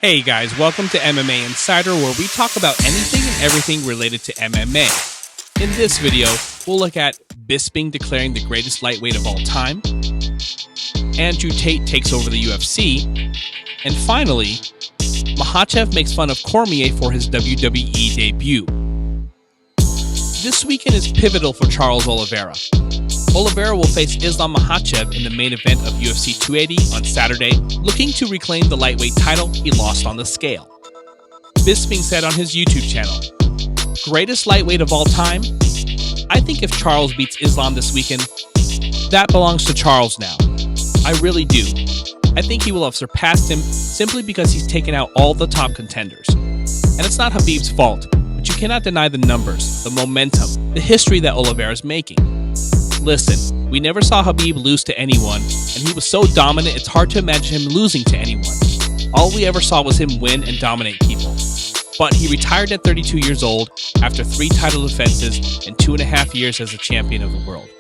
Hey guys, welcome to MMA Insider, where we talk about anything and everything related to MMA. In this video, we'll look at Bisping declaring the greatest lightweight of all time, Andrew Tate takes over the UFC, and finally, Makhachev makes fun of Cormier for his WWE debut. This weekend is pivotal for Charles Oliveira. Oliveira will face Islam Makhachev in the main event of UFC 280 on Saturday, looking to reclaim the lightweight title he lost on the scale. Bisping said on his YouTube channel, "Greatest lightweight of all time? I think if Charles beats Islam this weekend, that belongs to Charles now. I really do. I think he will have surpassed him simply because he's taken out all the top contenders. And it's not Khabib's fault, but you cannot deny the numbers, the momentum, the history that Oliveira is making. Listen, we never saw Khabib lose to anyone, and he was so dominant it's hard to imagine him losing to anyone. All we ever saw was him win and dominate people. But he retired at 32 years old after 3 title defenses and 2.5 years as a champion of the world.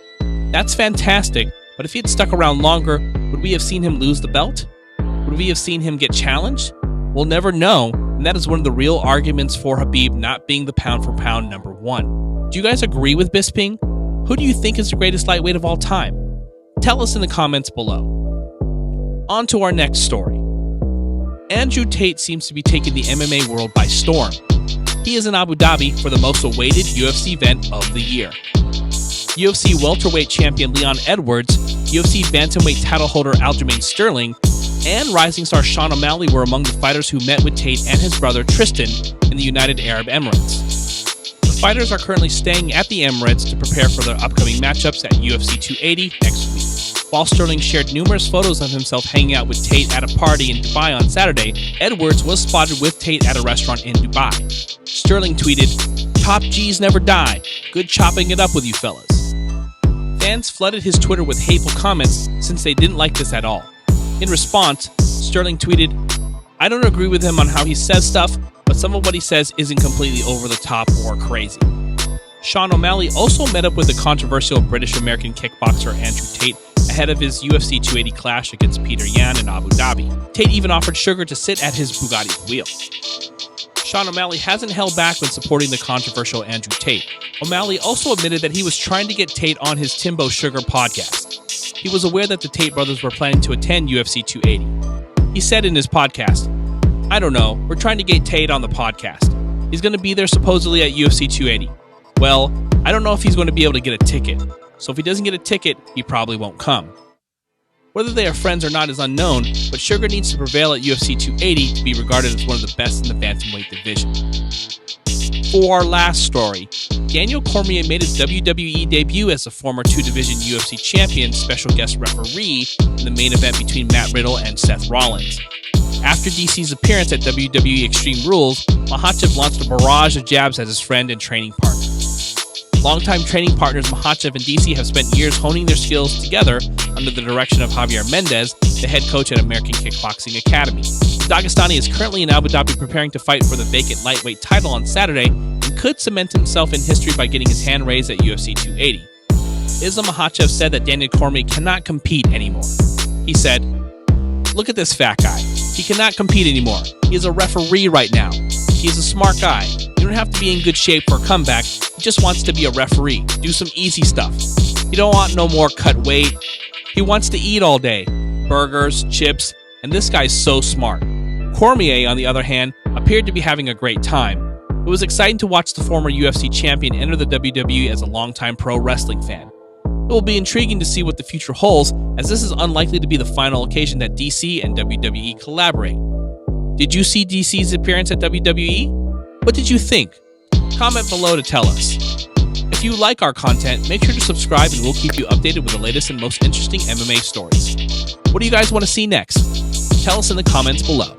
That's fantastic, but if he had stuck around longer, would we have seen him lose the belt? Would we have seen him get challenged? We'll never know, and that is one of the real arguments for Khabib not being the pound-for-pound number 1. Do you guys agree with Bisping? Who do you think is the greatest lightweight of all time? Tell us in the comments below. On to our next story. Andrew Tate seems to be taking the MMA world by storm. He is in Abu Dhabi for the most awaited UFC event of the year. UFC welterweight champion Leon Edwards, UFC bantamweight title holder Aljamain Sterling, and rising star Sean O'Malley were among the fighters who met with Tate and his brother Tristan in the United Arab Emirates. The fighters are currently staying at the Emirates to prepare for their upcoming matchups at UFC 280 next week. While Sterling shared numerous photos of himself hanging out with Tate at a party in Dubai on Saturday, Edwards was spotted with Tate at a restaurant in Dubai. Sterling tweeted, "Top G's never die. Good chopping it up with you fellas." Fans flooded his Twitter with hateful comments since they didn't like this at all. In response, Sterling tweeted, "I don't agree with him on how he says stuff, but some of what he says isn't completely over the top or crazy." Sean O'Malley also met up with the controversial British-American kickboxer Andrew Tate ahead of his UFC 280 clash against Peter Yan in Abu Dhabi. Tate even offered Sugar to sit at his Bugatti wheel. Sean O'Malley hasn't held back when supporting the controversial Andrew Tate. O'Malley also admitted that he was trying to get Tate on his Timbo Sugar podcast. He was aware that the Tate brothers were planning to attend UFC 280. He said in his podcast, "I don't know, we're trying to get Tate on the podcast. He's going to be there supposedly at UFC 280. Well, I don't know if he's going to be able to get a ticket. So if he doesn't get a ticket, he probably won't come." Whether they are friends or not is unknown, but Sugar needs to prevail at UFC 280 to be regarded as one of the best in the bantamweight division. For our last story, Daniel Cormier made his WWE debut as a former 2-division UFC champion special guest referee in the main event between Matt Riddle and Seth Rollins. After DC's appearance at WWE Extreme Rules, Makhachev launched a barrage of jabs at his friend and training partner. Longtime training partners Makhachev and DC have spent years honing their skills together under the direction of Javier Mendez, the head coach at American Kickboxing Academy. The Dagestani is currently in Abu Dhabi preparing to fight for the vacant lightweight title on Saturday and could cement himself in history by getting his hand raised at UFC 280. Islam Makhachev said that Daniel Cormier cannot compete anymore. He said, "Look at this fat guy. He cannot compete anymore. He is a referee right now. He is a smart guy. You don't have to be in good shape for a comeback. He just wants to be a referee. Do some easy stuff. He don't want no more cut weight. He wants to eat all day. Burgers, chips, and this guy's so smart." Cormier, on the other hand, appeared to be having a great time. It was exciting to watch the former UFC champion enter the WWE as a longtime pro wrestling fan. It will be intriguing to see what the future holds, as this is unlikely to be the final occasion that DC and WWE collaborate. Did you see DC's appearance at WWE? What did you think? Comment below to tell us. If you like our content, make sure to subscribe and we'll keep you updated with the latest and most interesting MMA stories. What do you guys want to see next? Tell us in the comments below.